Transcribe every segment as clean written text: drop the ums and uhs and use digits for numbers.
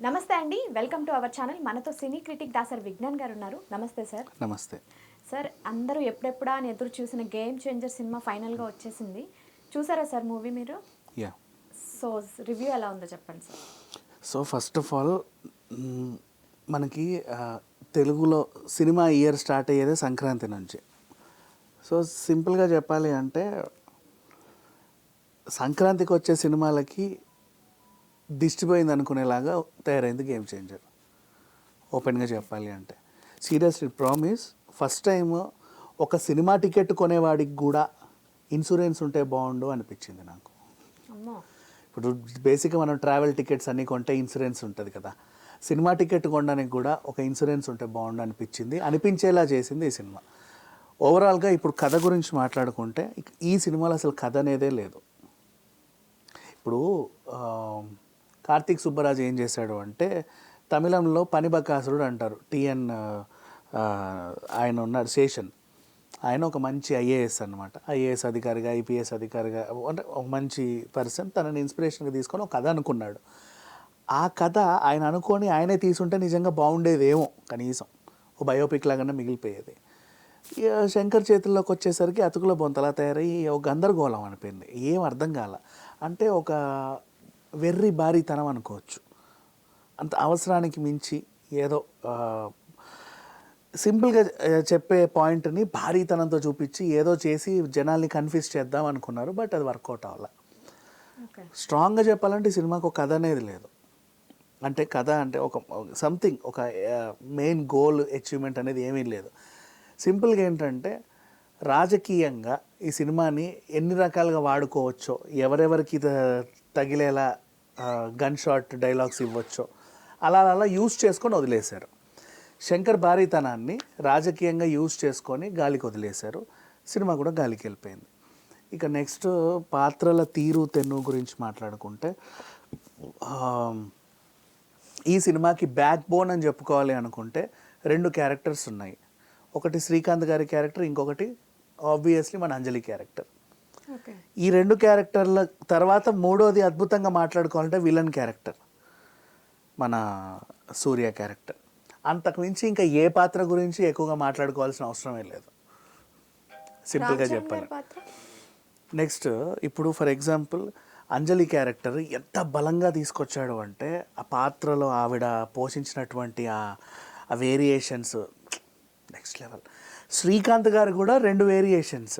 నమస్తే అండి. Welcome to our channel. మనతో సినీ క్రిటిక్ దాసరి విజ్ఞాన్ గారు ఉన్నారు. నమస్తే సార్. నమస్తే. సార్, అందరూ ఎప్పుడెప్పుడా అని ఎదురు చూసిన 'గేమ్ చేంజర్' సినిమా ఫైనల్‌గా వచ్చేసింది. చూసారా సార్ మూవీ మీరు? యాహ్! సో, రివ్యూ ఎలా ఉందో చెప్పండి sir. So first of all మనకి తెలుగులో సినిమా ఇయర్ స్టార్ట్ అయ్యేదే సంక్రాంతి నుంచి. సో సింపుల్గా చెప్పాలి అంటే సంక్రాంతికి వచ్చే సినిమాలకి దిష్టి పోయింది అనుకునేలాగా తయారైంది గేమ్ చేంజర్. ఓపెన్గా చెప్పాలి అంటే సీరియస్లీ ప్రామిస్, ఫస్ట్ టైం ఒక సినిమా టికెట్ కొనేవాడికి కూడా ఇన్సూరెన్స్ ఉంటే బాగుండు అనిపించింది నాకు. అమ్మో! ఇప్పుడు బేసిక్గా మనం ట్రావెల్ టికెట్స్ అన్నీ కొంటే ఇన్సూరెన్స్ ఉంటుంది కదా, సినిమా టికెట్ కొనడానికి కూడా ఒక ఇన్సూరెన్స్ ఉంటే బాగుండు అనిపించేలా చేసింది ఈ సినిమా. ఓవరాల్గా ఇప్పుడు కథ గురించి మాట్లాడుకుంటే ఈ సినిమాలో అసలు కథ అనేదే లేదు. ఇప్పుడు కార్తీక్ సుబ్బరాజు ఏం చేశాడు అంటే, తమిళంలో పనిబకాసురుడు అంటారు, టిఎన్ ఆయన ఉన్నారు శేషన్, ఆయన ఒక మంచి ఐఏఎస్ అనమాట. ఐఏఎస్ అధికారిగా, ఐపీఎస్ అధికారిగా, అంటే ఒక మంచి పర్సన్. తనని ఇన్స్పిరేషన్గా తీసుకొని ఒక కథ అనుకున్నాడు. ఆ కథ ఆయన అనుకొని ఆయనే తీసుంటే నిజంగా బాగుండేదేమో, కనీసం ఓ బయోపిక్ లాగానే మిగిలిపోయేది. ఇక శంకర్ చేతుల్లోకి వచ్చేసరికి అతుకుల బొంతలా తయారయ్యి ఒక గందరగోళం అనిపోయింది. ఏం అర్థం కాల. అంటే ఒక వెర్రి భారీతనం అనుకోవచ్చు. అంత అవసరానికి మించి ఏదో సింపుల్గా చెప్పే పాయింట్ని భారీతనంతో చూపించి ఏదో చేసి జనాల్ని కన్ఫ్యూజ్ చేద్దాం అనుకున్నారు. బట్ అది వర్కౌట్ అవ్వాలి. స్ట్రాంగ్గా చెప్పాలంటే ఈ సినిమాకు ఒక కథ అనేది లేదు. అంటే కథ అంటే ఒక సంథింగ్, ఒక మెయిన్ గోల్ అచీవ్మెంట్ అనేది ఏమీ లేదు. సింపుల్గా ఏంటంటే రాజకీయంగా ఈ సినిమాని ఎన్ని రకాలుగా వాడుకోవచ్చో, ఎవరెవరికి తగిలేలా గన్ షాట్ డైలాగ్స్ ఇవ్వచ్చో అలా అలా యూజ్ చేసుకొని వదిలేశారు. శంకర్ భారీతనాన్ని రాజకీయంగా యూజ్ చేసుకొని గాలికి వదిలేశారు. సినిమా కూడా గాలికి వెళ్ళిపోయింది. ఇక నెక్స్ట్ పాత్రల తీరు తెన్ను గురించి మాట్లాడుకుంటే, ఈ సినిమాకి బ్యాక్ బోన్ అని చెప్పుకోవాలి అనుకుంటే 2 క్యారెక్టర్స్ ఉన్నాయి. ఒకటి శ్రీకాంత్ గారి క్యారెక్టర్, ఇంకొకటి ఆబ్వియస్లీ మన అంజలి క్యారెక్టర్. ఈ 2 క్యారెక్టర్ల తర్వాత మూడోది అద్భుతంగా మాట్లాడుకోవాలంటే విలన్ క్యారెక్టర్, మన సూర్య క్యారెక్టర్. అంతకు మించి ఇంకా ఏ పాత్ర గురించి ఎక్కువగా మాట్లాడుకోవాల్సిన అవసరమే లేదు, సింపుల్గా చెప్పాలి. నెక్స్ట్ ఇప్పుడు ఫర్ ఎగ్జాంపుల్ అంజలి క్యారెక్టర్ ఎంత బలంగా తీసుకొచ్చాడు అంటే, ఆ పాత్రలో ఆవిడ పోషించినటువంటి ఆ వేరియేషన్స్ నెక్స్ట్ లెవెల్. శ్రీకాంత్ గారు కూడా 2 వేరియేషన్స్,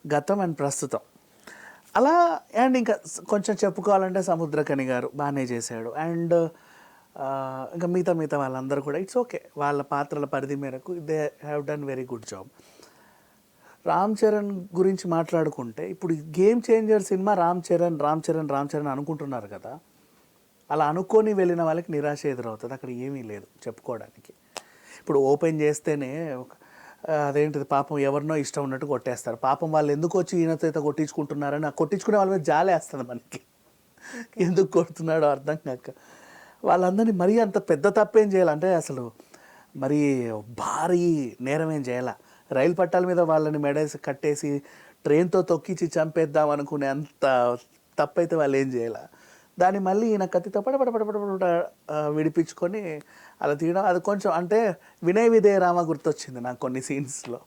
గతం అండ్ ప్రస్తుతం అలా. అండ్ ఇంకా కొంచెం చెప్పుకోవాలంటే సముద్రకని గారు బాగానే చేశాడు. అండ్ ఇంకా మిగతా వాళ్ళందరూ కూడా ఇట్స్ ఓకే, వాళ్ళ పాత్రల పరిధి మేరకు they have done very good job. Ram Charan గురించి మాట్లాడుకుంటే, ఇప్పుడు game changer cinema Ram Charan అనుకుంటున్నారు కదా, అలా అనుకొని వెళ్ళిన వాళ్ళకి నిరాశ ఎదురవుతుంది. అక్కడ ఏమీ లేదు చెప్పుకోవడానికి. ఇప్పుడు ఓపెన్ చేస్తేనే అదేంటిది పాపం ఎవరినో ఇష్టం ఉన్నట్టు కొట్టేస్తారు. పాపం వాళ్ళు ఎందుకు వచ్చి ఈయనతో కొట్టించుకుంటున్నారని, కొట్టించుకునే వాళ్ళ మీద జాలేస్తుంది మనకి. ఎందుకు కొడుతున్నాడో అర్థం కాక. వాళ్ళందరినీ మరీ అంత పెద్ద తప్పేం చేయాలంటే, అసలు మరీ భారీ నేరం ఏం చేయాల. రైలు పట్టాల మీద వాళ్ళని మెడేసి కట్టేసి ట్రైన్తో తొక్కించి చంపేద్దాం అనుకునే అంత తప్పైతే వాళ్ళు ఏం చేయాల. దాన్ని మళ్ళీ ఈయన కత్తితో పడపడపడపడ విడిపించుకొని అలా తీయడం, అది కొంచెం అంటే వినయ విధేయ రామ గుర్తొచ్చింది నాకు కొన్ని సీన్స్లో.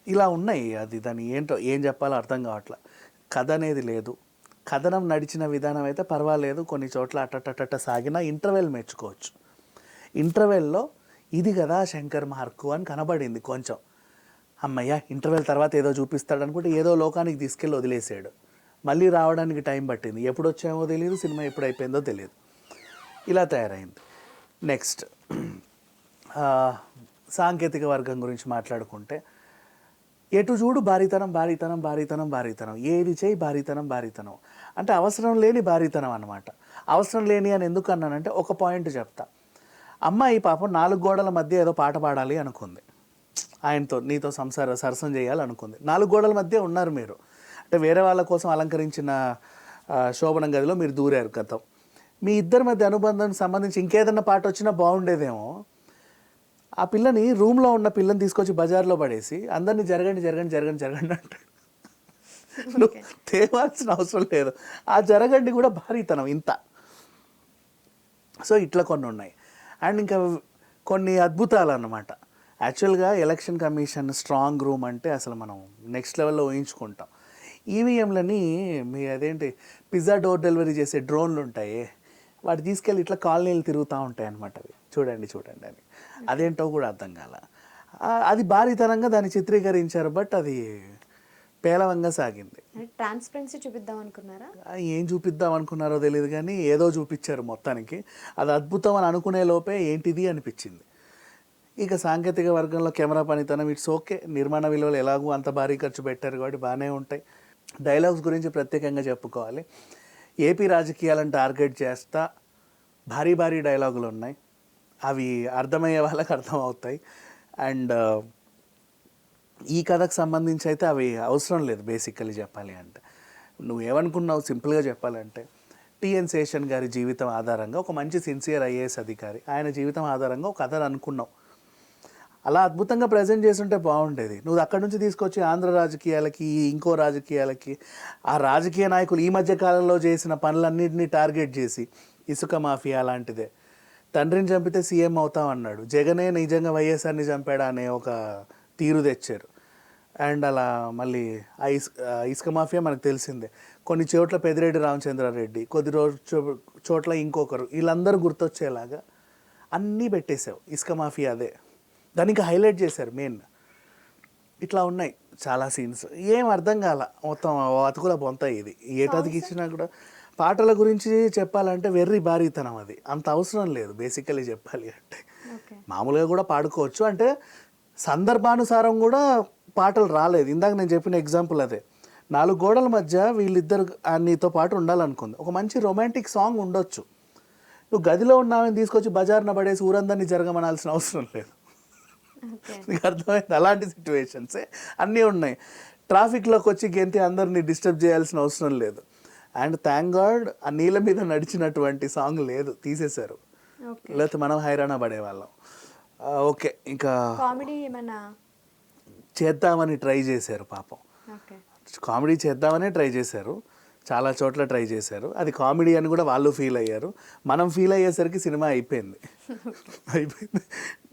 ఇలా ఉన్నాయి. అది దాన్ని ఏంటో ఏం చెప్పాలో అర్థం కావట్లా. కథ అనేది లేదు. కథనం నడిచిన విధానం అయితే పర్వాలేదు, కొన్ని చోట్ల అట్టటట్ట సాగిన ఇంటర్వెల్ మెచ్చుకోవచ్చు. ఇంటర్వెల్లో ఇది కదా శంకర్ మార్కు అని కనబడింది కొంచెం. అమ్మయ్య ఇంటర్వెల్ తర్వాత ఏదో చూపిస్తాడు అనుకుంటే ఏదో లోకానికి తీసుకెళ్ళి వదిలేసాడు. మళ్ళీ రావడానికి టైం పట్టింది, ఎప్పుడు వచ్చామో తెలియదు, సినిమా ఎప్పుడు అయిపోయిందో తెలియదు. ఇలా తయారైంది. నెక్స్ట్ సాంకేతిక వర్గం గురించి మాట్లాడుకుంటే, ఎటు చూడు భారీతనం, ఏది చేయి భారీతనం. అంటే అవసరం లేని భారీతనం అన్నమాట. అవసరం లేని అని ఎందుకు అన్నానంటే ఒక పాయింట్ చెప్తా. అమ్మాయి పాపం 4 గోడల మధ్య ఏదో పాట పాడాలి అనుకుంది, ఆయనతో నీతో సరసం చేయాలనుకుంది. 4 గోడల మధ్య ఉన్నారు మీరు, అంటే వేరే వాళ్ళ కోసం అలంకరించిన శోభనం గదిలో మీరు దూరారు. గతం మీ ఇద్దరి మధ్య అనుబంధానికి సంబంధించి ఇంకేదన్నా పాట వచ్చినా బాగుండేదేమో. ఆ పిల్లని, రూమ్లో ఉన్న పిల్లని తీసుకొచ్చి బజార్లో పడేసి అందరినీ జరగండి అంటాడు. నువ్వు తేవాల్సిన అవసరం లేదు. ఆ జరగండి కూడా భారీతనం ఇంత. సో ఇట్లా కొన్ని ఉన్నాయి. అండ్ ఇంకా కొన్ని అద్భుతాలు అన్నమాట. యాక్చువల్గా ఎలక్షన్ కమిషన్ స్ట్రాంగ్ రూమ్ అంటే అసలు మనం నెక్స్ట్ లెవెల్లో ఊహించుకుంటాం. ఈవీఎంలని మీ అదేంటి పిజ్జా డోర్ డెలివరీ చేసే డ్రోన్లు ఉంటాయి, వాటి తీసుకెళ్ళి ఇట్లా కాలనీలు తిరుగుతూ ఉంటాయి అనమాట. అవి చూడండి అని, అదేంటో కూడా అర్థం కాల. అది భారీతనంగా దాన్ని చిత్రీకరించారు, బట్ అది పేలవంగా సాగింది. ట్రాన్స్పరెన్సీ చూపిద్దాం అనుకున్నారా? ఏం చూపిద్దాం అనుకున్నారో తెలియదు కానీ ఏదో చూపించారు మొత్తానికి. అది అద్భుతం అని అనుకునే లోపే ఏంటిది అనిపించింది. ఇక సాంకేతిక వర్గంలో కెమెరా పనితనం ఇట్స్ ఓకే, నిర్మాణ విలువలు ఎలాగూ అంత భారీ ఖర్చు పెట్టారు కాబట్టి బాగానే ఉంటాయి. డైలాగ్స్ గురించి ప్రత్యేకంగా చెప్పుకోవాలి. ఏపీ రాజకీయాలను టార్గెట్ చేస్తా భారీ భారీ డైలాగులు ఉన్నాయి, అవి అర్థమయ్యే వాళ్ళకి అర్థమవుతాయి. అండ్ ఈ కథకు సంబంధించి అయితే అవి అవసరం లేదు బేసికలీ చెప్పాలి అంటే. నువ్వేమనుకున్నావు సింపుల్గా చెప్పాలంటే, టిఎన్ శేషన్ గారి జీవితం ఆధారంగా ఒక మంచి సిన్సియర్ ఐఏఎస్ అధికారి, ఆయన జీవితం ఆధారంగా ఒక కథను అనుకున్నావు. అలా అద్భుతంగా ప్రజెంట్ చేస్తుంటే బాగుండేది. నువ్వు అక్కడి నుంచి తీసుకొచ్చి ఆంధ్ర రాజకీయాలకి, ఇంకో రాజకీయాలకి, ఆ రాజకీయ నాయకులు ఈ మధ్య కాలంలో చేసిన పనులన్నింటినీ టార్గెట్ చేసి, ఇసుక మాఫియా లాంటిదే, తండ్రిని చంపితే సీఎం అవుతాం అన్నాడు, జగనే నిజంగా వైఎస్ఆర్ని చంపాడా అనే ఒక తీరు తెచ్చారు. అండ్ అలా మళ్ళీ ఆ ఇసుక మాఫియా మనకు తెలిసిందే. కొన్ని చోట్ల పెద్దిరెడ్డి రామచంద్రారెడ్డి, కొద్ది చోట్ల ఇంకొకరు, వీళ్ళందరూ గుర్తొచ్చేలాగా అన్నీ పెట్టేశావు. ఇసుక మాఫియా అదే, దాన్ని ఇంకా హైలైట్ చేశారు మెయిన్. ఇట్లా ఉన్నాయి చాలా సీన్స్, ఏం అర్థం కాల, మొత్తం అతుకుల బొంతాయి. ఇది ఏటతికి ఇచ్చినా కూడా పాటల గురించి చెప్పాలంటే వెర్రి భారీతనం, అది అంత అవసరం లేదు బేసికలీ చెప్పాలి అంటే. మామూలుగా కూడా పాడుకోవచ్చు, అంటే సందర్భానుసారం కూడా పాటలు రాలేదు. ఇందాక నేను చెప్పిన ఎగ్జాంపుల్ అదే, 4 గోడల మధ్య వీళ్ళిద్దరు నీతో పాటు ఉండాలనుకుంది, ఒక మంచి రొమాంటిక్ సాంగ్ ఉండొచ్చు. నువ్వు గదిలో ఉన్నావని తీసుకొచ్చి బజార్న పడేసి ఊరందరినీ జరగమనాల్సిన అవసరం లేదు. నీకు అర్థమైంది? అలాంటి సిచ్యువేషన్సే అన్నీ ఉన్నాయి. ట్రాఫిక్లోకి వచ్చి గెంతి అందరినీ డిస్టర్బ్ చేయాల్సిన అవసరం లేదు. అండ్ థ్యాంక్ గాడ్ ఆ నీళ్ళ మీద నడిచినటువంటి సాంగ్ లేదు, తీసేశారు, లేకపోతే మనం హైరాణ పడేవాళ్ళం. ఓకే, ఇంకా కామెడీ ఏమన్నా చేద్దామని ట్రై చేశారు పాపం, కామెడీ చేద్దామనే ట్రై చేశారు, చాలా చోట్ల ట్రై చేశారు. అది కామెడీ అని కూడా వాళ్ళు ఫీల్ అయ్యారు, మనం ఫీల్ అయ్యేసరికి సినిమా అయిపోయింది.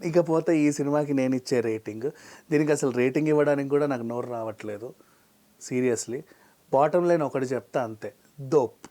ఇకపోతే ఈ సినిమాకి నేను ఇచ్చే రేటింగ్, దీనికి అసలు రేటింగ్ ఇవ్వడానికి కూడా నాకు నోరు రావట్లేదు సీరియస్లీ. బాటమ్ లైన్ ఒకటి చెప్తా అంతే, దోప్.